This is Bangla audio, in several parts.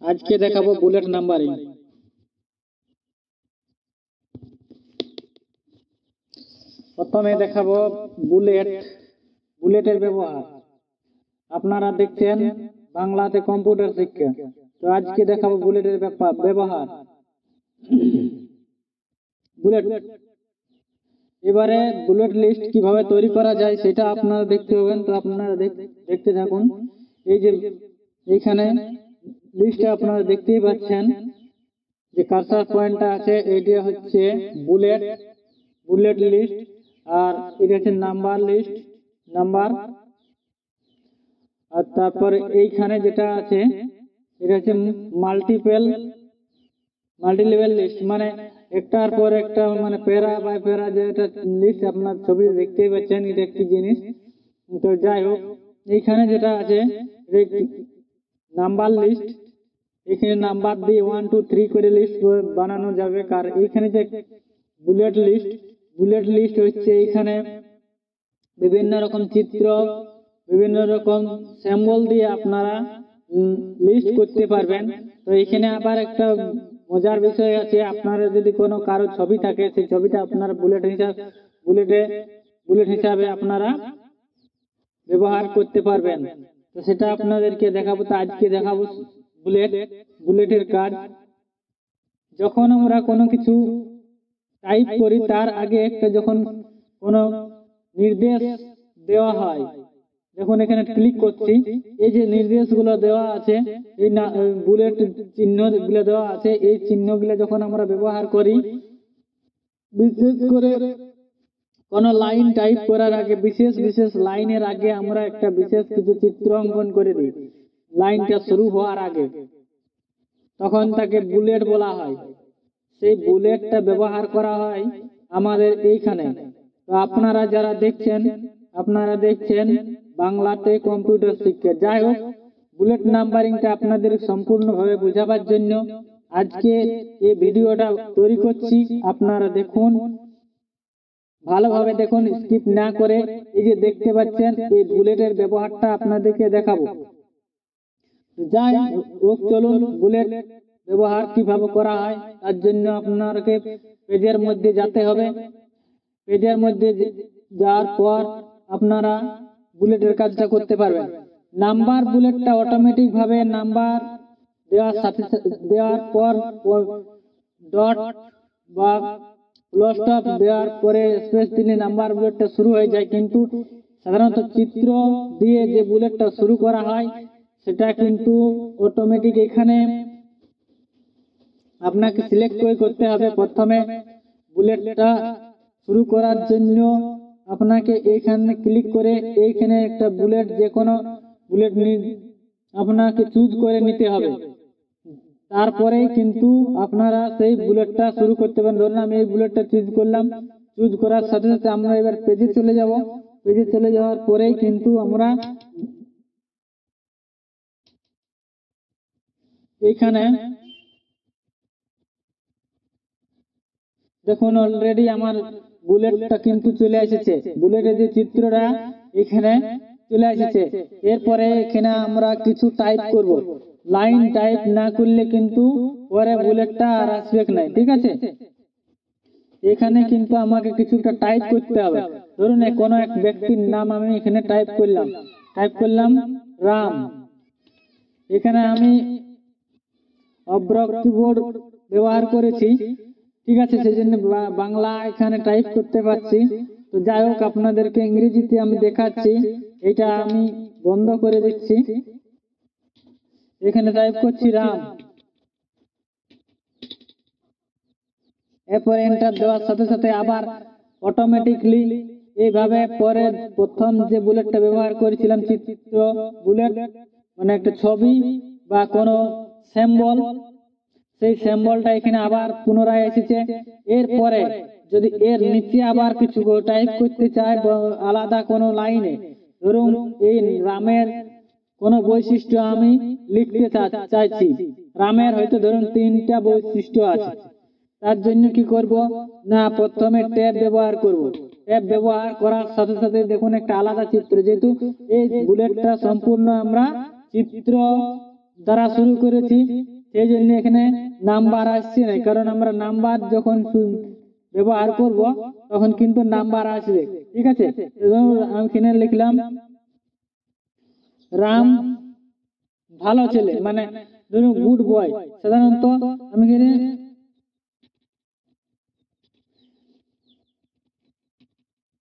আজকে দেখাবো বুলেট নাম্বারিং। প্রথমে দেখাবো বুলেটের ব্যবহার। আপনারা দেখছেন বাংলাতে কম্পিউটার শিক্ষা, তো আজকে দেখাবো বুলেটের ব্যবহার। বুলেট, এবারে বুলেট লিস্ট কিভাবে তৈরি করা যায় সেটা আপনারা দেখতে পাবেন। তো আপনারা দেখতে থাকুন। এই যে এইখানে লিস্টে আপনারা দেখতেই পাচ্ছেন যে কার্সার পয়েন্টটা আছে, এইটা হচ্ছে বুলেট লিস্ট, আর এটা হচ্ছে নাম্বার লিস্ট, নাম্বার। আর তারপরে এইখানে যেটা আছে এটা হচ্ছে মাল্টিলেভেল লিস্ট, মানে একটার পর একটা, মানে প্যারা বাই প্যারা যেটা লিস্ট আপনার ছবি দেখতেই পাচ্ছেন, এটা একটি জিনিস। তো যাই হোক, এইখানে যেটা আছে নাম্বার লিস্ট, এখানে নাম্বার দিয়ে 1 2 3 করে লিস্ট বানানো যাবে। কার এইখানে যে বুলেট লিস্ট হচ্ছে এইখানে বিভিন্ন রকম চিত্র, বিভিন্ন রকম সিম্বল দিয়ে আপনারা লিস্ট করতে পারবেন। তো এখানে আবার একটা মজার বিষয় আছে, আপনারা যদি কোনো কারো ছবি থাকে, সেই ছবিটা আপনারা বুলেট হিসাবে আপনারা ব্যবহার করতে পারবেন। তো সেটা আপনাদেরকে দেখাবো। তো আজকে দেখাবো বুলেটের কাজ। যখন আমরা কোনো কিছু টাইপ করি তার আগে একটা যখন কোনো নির্দেশ দেওয়া হয়, যখন এখানে ক্লিক করছি, এই যে নির্দেশগুলো দেওয়া আছে, এই বুলেট চিহ্নগুলো দেওয়া আছে, এই চিহ্নগুলো যখন আমরা ব্যবহার করি, বিশেষ করে কোন লাইন টাইপ করার আগে, বিশেষ লাইনের আগে আমরা একটা বিশেষ কিছু চিত্র অঙ্কন করে দিই লাইনটা শুরু হওয়ার আগে, তখন তাকে বুলেট বলা হয়। সেই বুলেটটা ব্যবহার করা হয় আমাদের এইখানে। তো আপনারা যারা দেখছেন বাংলাতে কম্পিউটার শিক্ষা। যাই হোক, বুলেট নাম্বারিংটা আপনাদের সম্পূর্ণভাবে বোঝাবার জন্য আজকে এই ভিডিওটা তৈরি করছি। আপনারা দেখুন, ভালোভাবে দেখুন, স্কিপ না করে। এই যে দেখতে পাচ্ছেন, এই বুলেটের ব্যবহারটা আপনাদেরকে দেখাবো। যাই হোক, চলুন বুলেট ব্যবহার কিভাবে করা হয় তার জন্য আপনাকে পেজের মধ্যে যেতে হবে। পেজের মধ্যে যাওয়ার পর আপনারা বুলেটের কাজটা করতে পারবেন। নাম্বার বুলেটটা অটোমেটিক ভাবে নাম্বার দেওয়ার পর ডট বা ফুল স্টপ দেওয়ার পরে স্পেস দিলে নাম্বার বুলেটটা শুরু হয়ে যায়। কিন্তু সাধারণত চিত্র দিয়ে যে বুলেটটা শুরু করা হয় সেটা কিন্তু অটোমেটিক এখানে আপনাকে সিলেক্ট করে করতে হবে। প্রথমে বুলেটটা শুরু করার জন্য আপনাকে এইখানে ক্লিক করে এইখানে একটা বুলেট, যে কোনো বুলেট আপনাকে চুজ করে নিতে হবে। তারপরে কিন্তু আপনারা সেই বুলেটটা শুরু করতে পারেন। ধরুন আমি এই বুলেটটা চুজ করলাম, চুজ করার সাথে সাথে আমরা এবার পেজে চলে যাব। পেজে চলে যাওয়ার পরেই কিন্তু আমরা এইখানে দেখুন অলরেডি আমার বুলেটটা কিন্তু চলে এসেছে, বুলেটের যে চিত্রটা এখানে চলে এসেছে। এরপরে এখানে আমরা কিছু টাইপ করব। লাইন টাইপ না করলে কিন্তু পরে বুলেটটা আর আসবে না, ঠিক আছে? এখানে কিন্তু আমাকে কিছুটা টাইপ করতে হবে। ধরুন কোনো এক ব্যক্তির নাম আমি এখানে টাইপ করলাম রাম। এখানে আমি অব্রক কিবোর্ড ব্যবহার করেছি, ঠিক আছে, সেই জন্য বাংলা এখানে টাইপ করতে পারছি। তো যাই হোক, আপনাদেরকে ইংরেজিতে আমি দেখাচ্ছি। এটা আমি বন্ধ করে দিচ্ছি, এখানে টাইপ করছি রাম। এরপর এন্টার দেওয়ার সাথে সাথে আবার অটোমেটিকলি এইভাবে পরে প্রথম যে বুলেটটা ব্যবহার করেছিলাম, চিত্র বুলেট, মানে একটা ছবি বা কোনো সিম্বল, সেই সিম্বলটা এখানে আবার পুনরায় এসেছে। এরপরে যদি এর নিচে আবার কিছু টাইপ করতে চাই আলাদা কোনো লাইনে, ধরুন এই রামের কোনো বৈশিষ্ট্য আমি লিখতে চাইছি, রামের হয়তো ধরুন 3টা বৈশিষ্ট্য আছে, তার জন্য কি করব না, প্রথমে ট্যাব ব্যবহার করব। ট্যাব ব্যবহার করার সাথে সাথে দেখুন একটা আলাদা চিত্র, যেহেতু এই বুলেটটা সম্পূর্ণ আমরা চিত্র দ্বারা শুরু করেছি, সেই জন্য এখানে নাম্বার আসছে না, কারণ আমরা নাম্বার যখন ব্যবহার করব তখন কিন্তু নাম্বার আসবে। ঠিক আছে, আমি এখানে লিখলাম রাম ভালো ছেলে, মানে ধরুন গুড বয়। সাধারণত আমি এখানে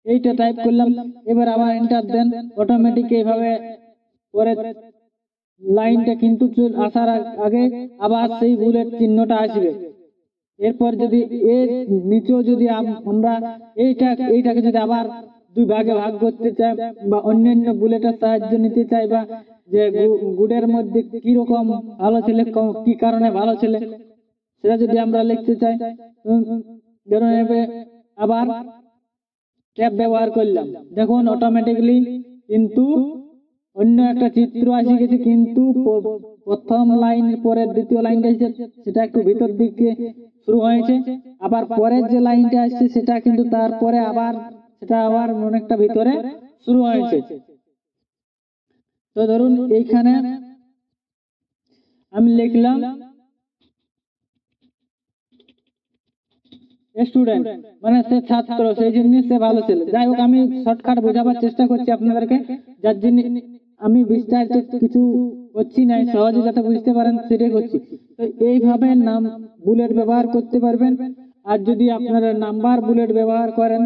এইটা টাইপ করলাম, এবার আবার এন্টার দেন। অটোমেটিক এইভাবে পরে লাইনটা কিন্তু আসার আগে আবার সেই বুলেট চিহ্নটা আসবে। এরপর যদি এর নিচেও যদি আমরা এইটাকে যদি আবার দুই ভাগে ভাগ করতে চাই বা অন্যান্য বুলেটের সাহায্য নিতে চাই, বা যে গুডের মধ্যে কি রকম ভালো ছেলে, কি কারণে ভালো ছেলে, সেটা যদি আমরা লিখতে চাই, ধরুন আবার ট্যাব ব্যবহার করলাম, দেখুন অটোমেটিকলি কিন্তু অন্য একটা চিত্র আসে গেছে, কিন্তু প্রথম লাইনের পরে দ্বিতীয় লাইনটা সেটা একটু ভিতর দিকে শুরু হয়েছে, আবার পরের যে লাইনটা আসছে সেটা কিন্তু তারপরে আবার সেটা আবার অনেকটা ভিতরে শুরু হয়েছে। তো ধরুন এইখানে আমি লিখলাম স্টুডেন্ট, মানে সে ছাত্র, সেই জন্য সে ভালো ছেলে। যাই হোক, আমি শর্টকাট বোঝাবার চেষ্টা করছি আপনাদেরকে, যার জন্য আমি বিস্তারিত কিছু করছি না, সহজে যাতে বুঝতে পারেন সেটাই করছি। তো এইভাবে নাম বুলেট ব্যবহার করতে পারবেন। আর যদি আপনারা নাম্বার বুলেট ব্যবহার করেন,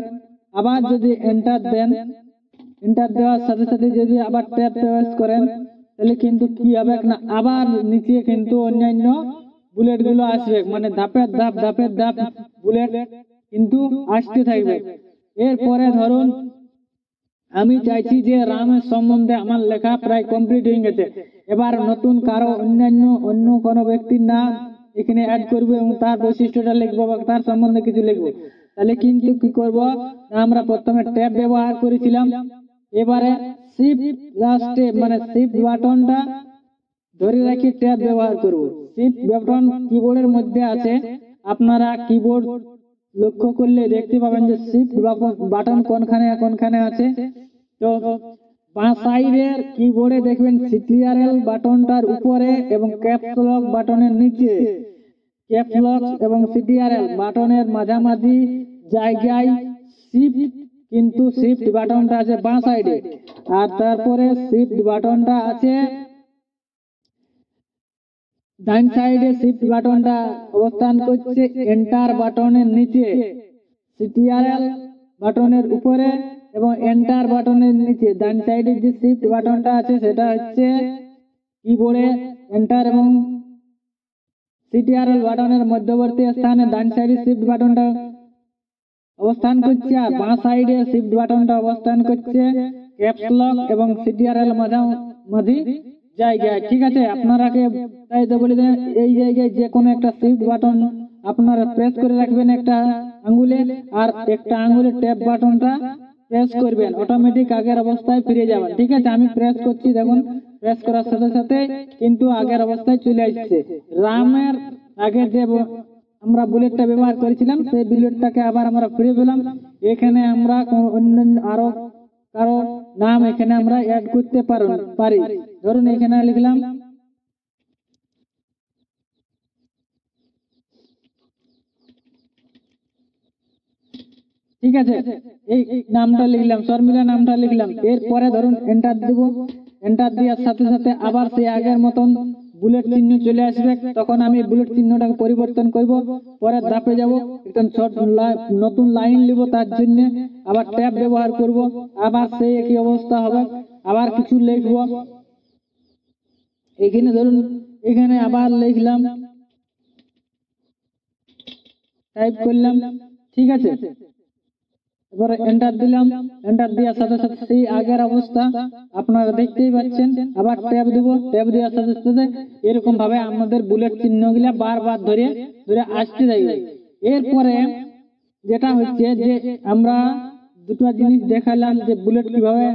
আবার যদি এন্টার দেন, এন্টার দেওয়ার সাথে সাথে যদি আবার ট্যাব প্রেস করেন, তাহলে কিন্তু কি হবে না, আবার নিচে কিন্তু অন্যান্য বুলেট গুলো আসবে, মানে ধাপের ধাপ বুলেট কিন্তু আসতে থাকবে। এরপরে ধরুন আমি চাইছি যে রামের সম্বন্ধে আমার লেখা প্রায় কমপ্লিট হয়ে গেছে, এবার নতুন কারো অন্য কোনো ব্যক্তির নাম এখানে অ্যাড করবো এবং তার বৈশিষ্ট্যটা লিখবো বা তার সম্বন্ধে কিছু লিখবো। তাহলে কিন্তু কি করব, আমরা প্রথমে ট্যাব ব্যবহার করেছিলাম, এবারে শিফট লাস্টে মানে শিফট বাটনটা ধরে রাখি ট্যাব ব্যবহার করব। শিফট বাটন কিবোর্ডের মধ্যে আছে, আপনারা কিবোর্ড লক্ষ্য করলে দেখতে পাবেন যে শিফট বাটন কোনখানে আছে। তো বাঁ সাইডের কিবোর্ডে দেখবেন সিটিআরএল বাটনটার উপরে এবং ক্যাপস লক বাটনের নিচে, ক্যাপস লক এবং সিটিআরএল বাটনের মাঝামাঝি জায়গায় শিফট, কিন্তু শিফট বাটনটা আছে বাঁ সাইডে, আর তারপরে শিফট বাটনটা আছে ডান সাইডে। শিফট বাটনটা অবস্থান করছে এন্টার বাটনের নিচে, সিটিআরএল বাটনের উপরে এবং এন্টার বাটনের নিচে। ডান সাইডে যে শিফট বাটনটা আছে সেটা হচ্ছে কিবোর্ডে এন্টার এবং সিটিআরএল বাটনের মধ্যবর্তী স্থানে ডান সাইডে শিফট বাটনটা অবস্থান করছে, আর বাঁ সাইডে শিফট বাটনটা অবস্থান করছে ক্যাপস লক এবং সিটিআরএল মাঝামাঝি জায়গায়। ঠিক আছে, আপনারা তাই তো বলে দেন, এই জায়গায় যে কোনো একটা শিফট বাটন আপনারা প্রেস করে রাখবেন একটা আঙ্গুলে, আর একটা আঙ্গুলে ট্যাব বাটনটা প্রেস করবেন, অটোমেটিক আগের অবস্থায় ফিরে যাবেন। ঠিক আছে, আমি প্রেস করছি, দেখুন প্রেস করার সাথে সাথে কিন্তু আগের অবস্থায় চলে আসছে। রামের আগে যে আমরা বুলেটটা ব্যবহার করেছিলাম সেই বুলেটটাকে আবার আমরা ফিরে পেলাম। এখানে আমরা অন্যান্য আরো কারো নাম এখানে আমরা অ্যাড করতে পারি। ধরুন এখানে লিখলাম ঠিক আছে, এই নামটা লিখলাম, শর্মিলা নামটা লিখলাম। এরপরে ধরুন এন্টার দিব, এন্টার দেওয়ার সাথে সাথে আবার সেই আগের মতন বুলেট চিহ্ন চলে আসবে, তখন আমি বুলেট চিহ্নটাকে পরিবর্তন করব, পরের ধাপে যাব, একটা নতুন লাইন লিখব, তার জন্য আবার ট্যাব ব্যবহার করব, আবার সেই একই অবস্থা হবে, আবার কিছু লিখব। এখানে ধরুন এখানে আবার লিখলাম, টাইপ করলাম, ঠিক আছে, এবারে এন্টার দিলাম, এন্টার দেওয়ার সাথে সাথে সেই আগের অবস্থা আপনারা দেখতেই পাচ্ছেন। আবার ট্যাব দিব, ট্যাব দেওয়ার সাথে সাথে এরকম ভাবে আমাদের বুলেট চিহ্নগুলা বারবার ধরে ধরে আসতে থাকবে। এরপরে যেটা হচ্ছে যে আমরা দুটো জিনিস দেখালাম যে বুলেট কিভাবে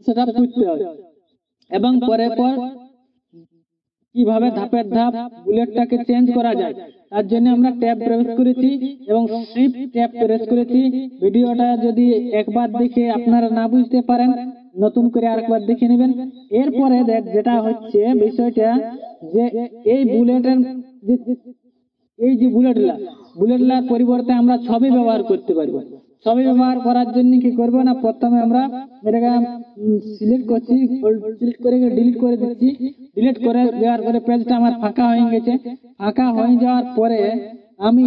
সেটআপ করতে হয় এবং পরে কিভাবে ধাপের ধাপ বুলেটটাকে চেঞ্জ করা যায়, তার জন্য আমরা ট্যাব প্রেস করেছি এবং শিফট ট্যাব প্রেস করেছি। ভিডিওটা যদি একবার দেখে আপনারা না বুঝতে পারেন, নতুন করে আরেকবার দেখে নেবেন। এরপরে যেটা হচ্ছে বিষয়টা যে এই বুলেটের এই যে বুলেটলার পরিবর্তে আমরা ছবি ব্যবহার করতে পারবো। ছবি ব্যবহার করার জন্য কি করব না, প্রথমে আমরা এটাকে সিলেক্ট করছি, সিলেক্ট করে ডিলিট করে দিচ্ছি। ডিলিট করে দেওয়ার পরে পেজটা আমার ফাঁকা হয়ে গেছে। ফাঁকা হয়ে যাওয়ার পরে আমি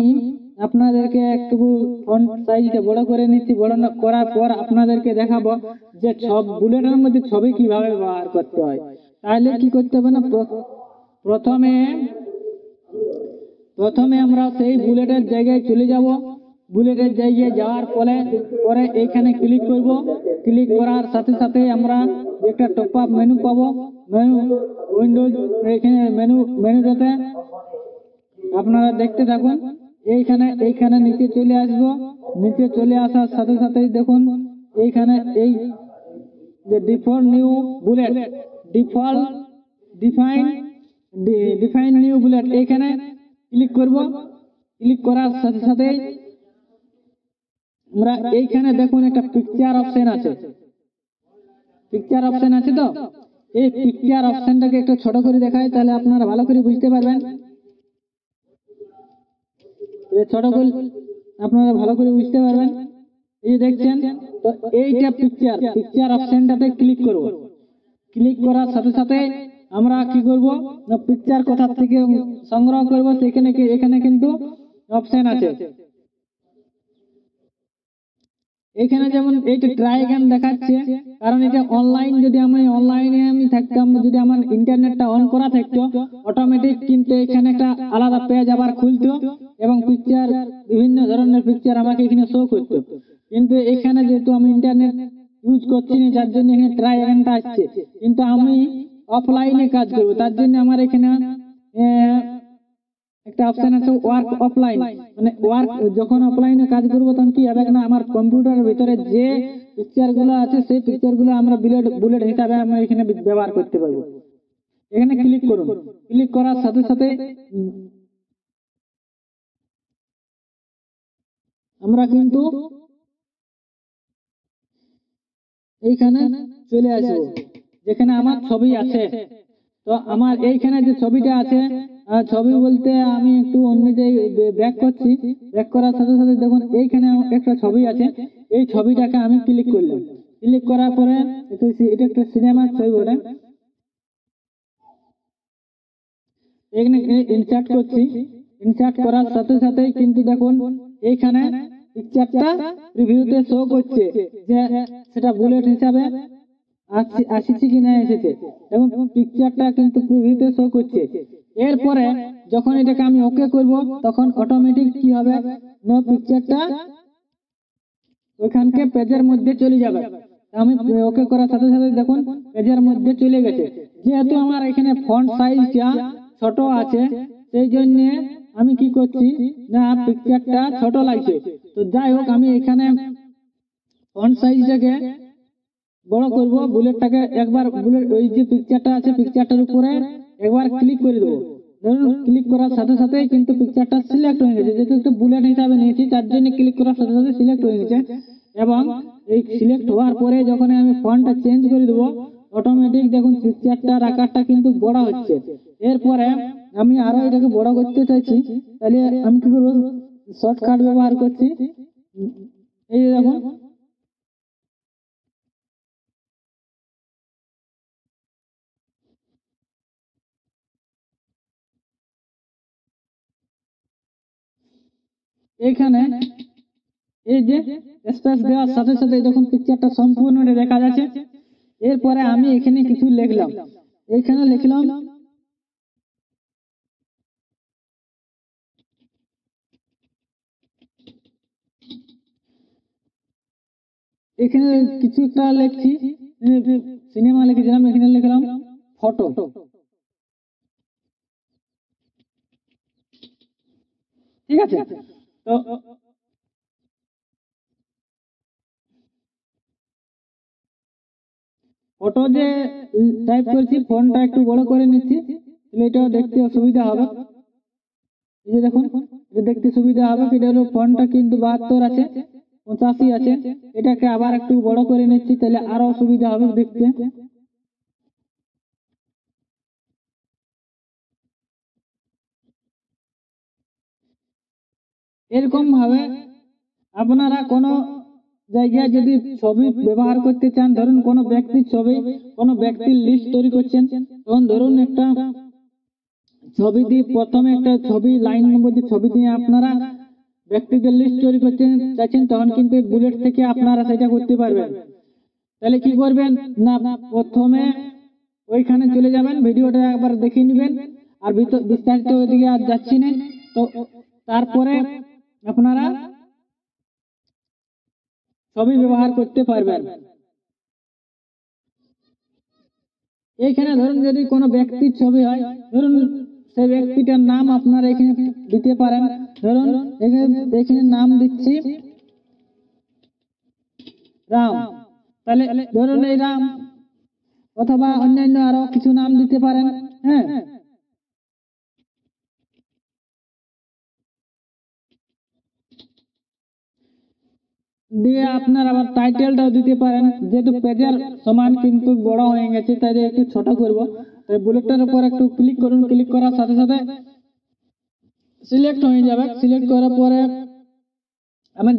আপনাদেরকে একটু ফন্ট সাইজটা বড় করে নিচ্ছি। বড় করার পর আপনাদেরকে দেখাবো যে সব বুলেটের মধ্যে ছবি কিভাবে ব্যবহার করতে হয়। তাহলে কি করতে হবে না, প্রথমে আমরা সেই বুলেটের জায়গায় চলে যাব। বুলেটের জায়গায় যাওয়ার পরে এখানে ক্লিক করব। ক্লিক করার সাথে সাথে আমরা একটা টপ আপ মেনু পাবো। মেনু উইন্ডোজ, এখানে মেনুটাতে আপনারা দেখতে থাকুন। এইখানে নিচে চলে আসবো। নিচে চলে আসার সাথে সাথেই দেখুন এইখানে এই যে default new bullet, define new bullet, এইখানে ক্লিক করব। ক্লিক করার সাথে সাথে আমরা এইখানে দেখুন একটা পিকচার অপশন আছে। পিকচার অপশন আছে তো এই পিকচার অপশনটাকে একটু ছোট করে দেখাই, তাহলে আপনারা ভালো করে বুঝতে পারবেন। ছোট করে আপনারা ভালো করে বুঝতে পারবেন। এই দেখছেন তো এইটা পিকচার অপশনটাতে ক্লিক করব। ক্লিক করার সাথে সাথে আমরা কি করব না, পিকচার কোথা থেকে সংগ্রহ করব সেখানে এখানে কিন্তু অপশন আছে। এখানে যেমন এইটা ট্রাই অ্যাগান দেখাচ্ছে, কারণ এটা অনলাইন, যদি আমি অনলাইনে থাকতাম, যদি আমার ইন্টারনেটটা অন করা থাকতো অটোমেটিক কিন্তু এখানে একটা আলাদা পেজ আবার খুলতো এবং পিকচার, বিভিন্ন ধরনের পিকচার আমাকে এখানে শো করতো। কিন্তু এখানে যেহেতু আমি ইন্টারনেট ইউজ করছি না, যার জন্য এখানে ট্রাই অ্যাগানটা আসছে। কিন্তু আমি অফলাইনে কাজ করব, তার জন্য আমার এখানে একটা অপশন আছে ওয়ার্ক অফলাইন, মানে ওয়ার্ক, যখন অফলাইনে কাজ করব তখন কি হবে না, আমার কম্পিউটারের ভিতরে যে পিকচার গুলো আছে সেই পিকচার গুলো আমরা বুলেট হিসাবে আমরা এখানে ব্যবহার করতে পারবো। এখানে ক্লিক করুন। ক্লিক করার সাথে সাথে আমরা কিন্তু এইখানে চলে আসবো যেখানে আমার ছবি আছে। তো আমার এইখানে যে ছবিটা আছে, ছবি বলতে আমি একটু অন্য জায়গায় ব্যাক করছি। ব্যাক করার সাথে সাথে দেখুন এইখানে একটা ছবি আছে। এই ছবিটাকে আমি ক্লিক করলাম। ক্লিক করার পরে এটা একটা সিনেমার ছবি বলে এখানে ইনসার্ট করছি। ইনসার্ট করার সাথে সাথেই কিন্তু দেখুন এইখানে পিকচারটা প্রিভিউতে শো করছে যে সেটা বুলেট হিসাবে আসছে কি না এসেছে, এবং পিকচারটা কিন্তু প্রিভিউতে শো করছে। এরপরে যখন এটাকে আমি ওকে করব তখন অটোমেটিক কি হবে না, পিকচারটা ওইখানকে পেজের মধ্যে চলে যাবে। আমি ওকে করার সাথে সাথে দেখুন পেজের মধ্যে চলে গেছে। যেহেতু আমার এখানে ফন্ট সাইজটা ছোট আছে সেই জন্য আমি কি করছি না, পিকচারটা ছোট লাগছে। তো যাই হোক, আমি এখানে ফন্ট সাইজটাকে বড় করব। বুলেটটাকে একবার বুলেট ওই যে পিকচারটা আছে পিকচারটার উপরে একবার ক্লিক করে দেবো। ধরুন ক্লিক করার সাথে সাথে কিন্তু পিকচারটা সিলেক্ট হয়ে গেছে, যেহেতু একটা বুলেট হিসাবে নিয়েছি তার জন্য ক্লিক করার সাথে সাথে সিলেক্ট হয়ে গেছে। এবং এই সিলেক্ট হওয়ার পরে যখন আমি ফন্টটা চেঞ্জ করে দেবো অটোমেটিক দেখুন পিকচারটার আকারটা কিন্তু বড় হচ্ছে। এরপরে আমি আরো এটাকে বড় করতে চাইছি, তাহলে আমি কি করবো, শর্টকাট ব্যবহার করছি। এই দেখুন এইখানে এই যে স্পেস দেওয়ার সাথে সাথে দেখুন পিকচারটা সম্পূর্ণ দেখা যাচ্ছে। এরপরে আমি এখানে কিছু লিখলাম। এখানে লিখলাম এখানে কিছু একটা লিখছি, সিনেমা লিখেছিলাম, এখানে লিখলাম ফটো। ঠিক আছে, তো ফটো যে টাইপ করছি ফন্টটা একটু বড় করে নিচ্ছি, তাহলে এটাও দেখতে অসুবিধা হবে। এই যে দেখুন এটা দেখতে সুবিধা হবে। এটা হলো ফন্টটা কিন্তু 72 আছে, 85 আছে। এটাকে আবার একটু বড় করে নিচ্ছি, তাহলে আরো সুবিধা হবে দেখতে। এরকম ভাবে আপনারা কোনো জায়গায় যদি ছবি ব্যবহার করতে চান, ধরুন কোনো ব্যক্তির ছবি, কোনো ব্যক্তির লিস্ট তৈরি করছেন, তখন ধরুন একটা ছবি দিয়ে প্রথমে একটা ছবি লাইন নম্বর দিয়ে ছবি দিয়ে আপনারা ব্যক্তিদের লিস্ট তৈরি করতে চাইছেন, তখন কিন্তু বুলেট থেকে আপনারা সেটা করতে পারবেন। তাহলে কি করবেন না, প্রথমে ওইখানে চলে যাবেন, ভিডিওটা একবার দেখে নেবেন, আর বিস্তারিত ওইদিকে আর যাচ্ছি না। তো তারপরে আপনারা ছবি ব্যবহার করতে পারবেন। এইখানে ধরুন যদি কোনো ব্যক্তির ছবি হয়, ধরুন সেই ব্যক্তিটার নাম আপনারা এখানে দিতে পারেন। ধরুন এখানে নাম দিচ্ছি রাম, তাহলে ধরুন এই রাম অথবা অন্যান্য আরো কিছু নাম দিতে পারেন। হ্যাঁ, দিয়ে আপনার আবার টাইটেলটাও দিতে পারেন। যেহেতু পেজের সমান কিন্তু বড় হয়ে গেছে, তাই একটু ছোট করব। তাই বুলেটটার উপর একটু ক্লিক করুন, ক্লিক করার সাথে সাথে সিলেক্ট হয়ে যাবে। সিলেক্ট করার পরে আমি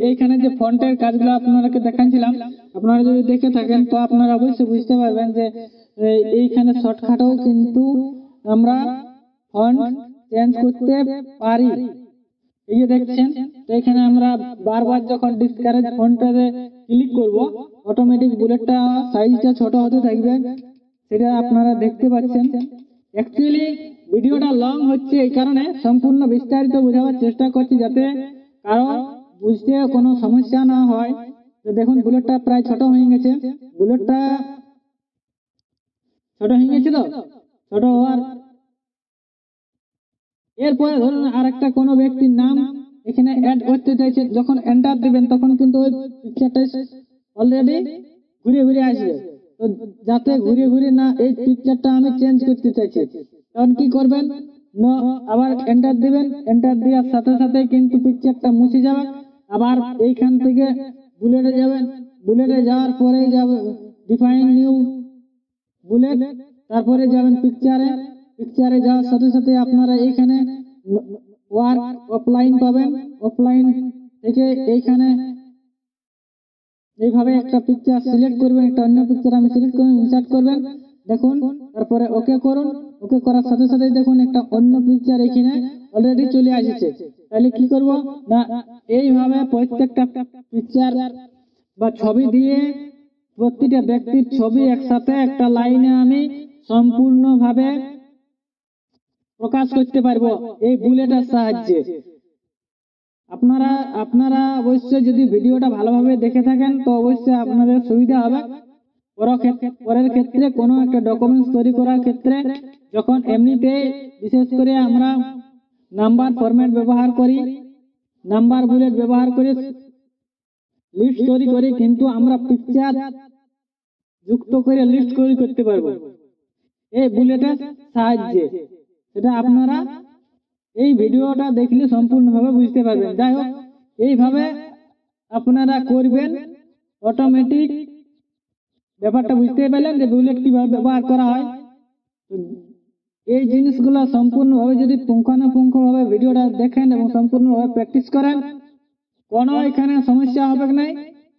এইখানে যে ফন্টের কাজগুলো আপনাদেরকে দেখাচ্ছিলাম, আপনারা যদি দেখে থাকেন তো আপনারা অবশ্যই বুঝতে পারবেন যে এইখানে শর্টকাটেও কিন্তু আমরা ফন্ট চেঞ্জ করতে পারি। এই যে দেখছেন, তো এখানে আমরা বারবার যখন ডিসকারেজ ফন্টে ক্লিক করব, অটোমেটিক বুলেটটা সাইজটা ছোট হতে থাকবে, সেটা আপনারা দেখতে পাচ্ছেন। অ্যাকচুয়ালি ভিডিওটা লং হচ্ছে এই কারণে সম্পূর্ণ বিস্তারিত বোঝাবার চেষ্টা করছি, যাতে কারো বুঝতে কোনো সমস্যা না হয়। তো দেখুন বুলেটটা প্রায় ছোট হয়ে গেছে, বুলেটটা ছোট হয়ে গেছে। তো ছোট হওয়ার এরপরে ধরুন আরেকটা কোনো ব্যক্তির নাম এখানে অ্যাড করতে চাইছে, যখন এন্টার দিবেন তখন কিন্তু ওই পিকচারটা অলরেডি ঘুরে ঘুরে আসবে। তো যাতে ঘুরে ঘুরে না, এই পিকচারটা আমি চেঞ্জ করতে চাইছি, তখন কি করবেন না, আবার এন্টার দিবেন। এন্টার দেওয়ার সাথে সাথে কিন্তু পিকচারটা মুছে যাবে। আবার এইখান থেকে বুলেটে যাবেন, বুলেটে যাওয়ার পরে যাবে ডিফাইন নিউ বুলেট, তারপরে যাবেন পিকচারে। পিকচারে যাওয়ার সাথে সাথে আপনারা এইখানে ওয়ার্ক অফলাইন পাবেন। অফলাইন থেকে এইখানে এইভাবে একটা পিকচার সিলেক্ট করবেন, একটা অন্য পিকচার আমি সিলেক্ট করবেন, ইনসার্ট করবেন, দেখুন। তারপরে ওকে করুন। ওকে করার সাথে সাথে দেখুন একটা অন্য পিকচার এখানে অলরেডি চলে আসছে। তাহলে কি করব না, এইভাবে প্রত্যেকটা পিকচার বা ছবি দিয়ে প্রতিটা ব্যক্তির ছবি একসাথে একটা লাইনে আমি সম্পূর্ণভাবে প্রকাশ করতে পারবো এই বুলেটের সাহায্যে। আপনারা অবশ্যই যদি ভিডিওটা ভালোভাবে দেখে থাকেন তো অবশ্যই আপনাদের সুবিধা হবে। পরের ক্ষেত্রে কোনো একটা ডকুমেন্টস তৈরি করার ক্ষেত্রে, যখন এমনিতে বিশেষ করে আমরা নাম্বার ফরম্যাট ব্যবহার করি, নাম্বার বুলেট ব্যবহার করে লিস্ট তৈরি করি, কিন্তু আমরা পিকচার যুক্ত করে লিস্ট তৈরি করতে পারবো এই বুলেটের সাহায্যে। সেটা আপনারা এই ভিডিওটা দেখলে সম্পূর্ণভাবে বুঝতে পারবেন। যাই হোক, এইভাবে আপনারা করবেন, অটোমেটিক ব্যাপারটা বুঝতে পারলেন যে বুলেট কিভাবে ব্যবহার করা হয়। এই জিনিসগুলো সম্পূর্ণভাবে যদি পুঙ্খানুপুঙ্খভাবে ভিডিওটা দেখেন এবং সম্পূর্ণভাবে প্র্যাকটিস করেন, কোনো এখানে সমস্যা হবে না।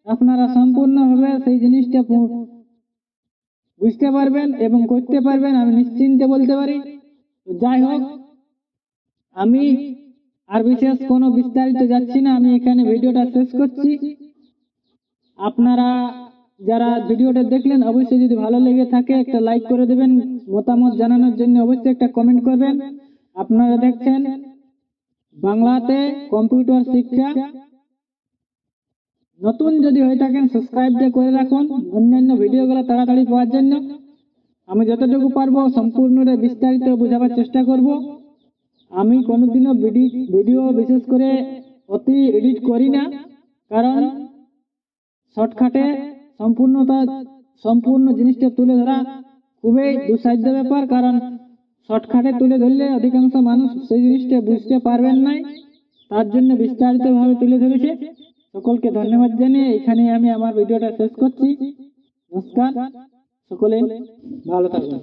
আপনারা সম্পূর্ণভাবে সেই জিনিসটা বুঝতে পারবেন এবং করতে পারবেন, আমি নিশ্চিন্তে বলতে পারি। যাই হোক, আমি আর বিশেষ কোনো বিস্তারিত যাচ্ছি না, আমি এখানে ভিডিওটা শেষ করছি। আপনারা যারা ভিডিওটা দেখলেন অবশ্যই যদি ভালো লেগে থাকে একটা লাইক করে দেবেন, মতামত জানানোর জন্য অবশ্যই একটা কমেন্ট করবেন। আপনারা দেখছেন বাংলাতে কম্পিউটার শিক্ষা। নতুন যদি হয়ে থাকেন সাবস্ক্রাইব করে রাখুন অন্যান্য ভিডিওগুলো তাড়াতাড়ি পাওয়ার জন্য। আমি যতটুকু পারবো সম্পূর্ণ বিস্তারিত বোঝাবার চেষ্টা করব। আমি কোনোদিনও ভিডিও বিশেষ করে অতি এডিট করি না, কারণ শর্টকাটে সম্পূর্ণ জিনিসটা তুলে ধরা খুবই দুঃসাধ্য ব্যাপার। কারণ শর্টকাটে তুলে ধরলে অধিকাংশ মানুষ সেই জিনিসটা বুঝতে পারবেন না, তার জন্য বিস্তারিতভাবে তুলে ধরেছে। সকলকে ধন্যবাদ জানিয়ে এখানে আমি আমার ভিডিওটা শেষ করছি। নমস্কার, সকলে ভালো থাকবেন।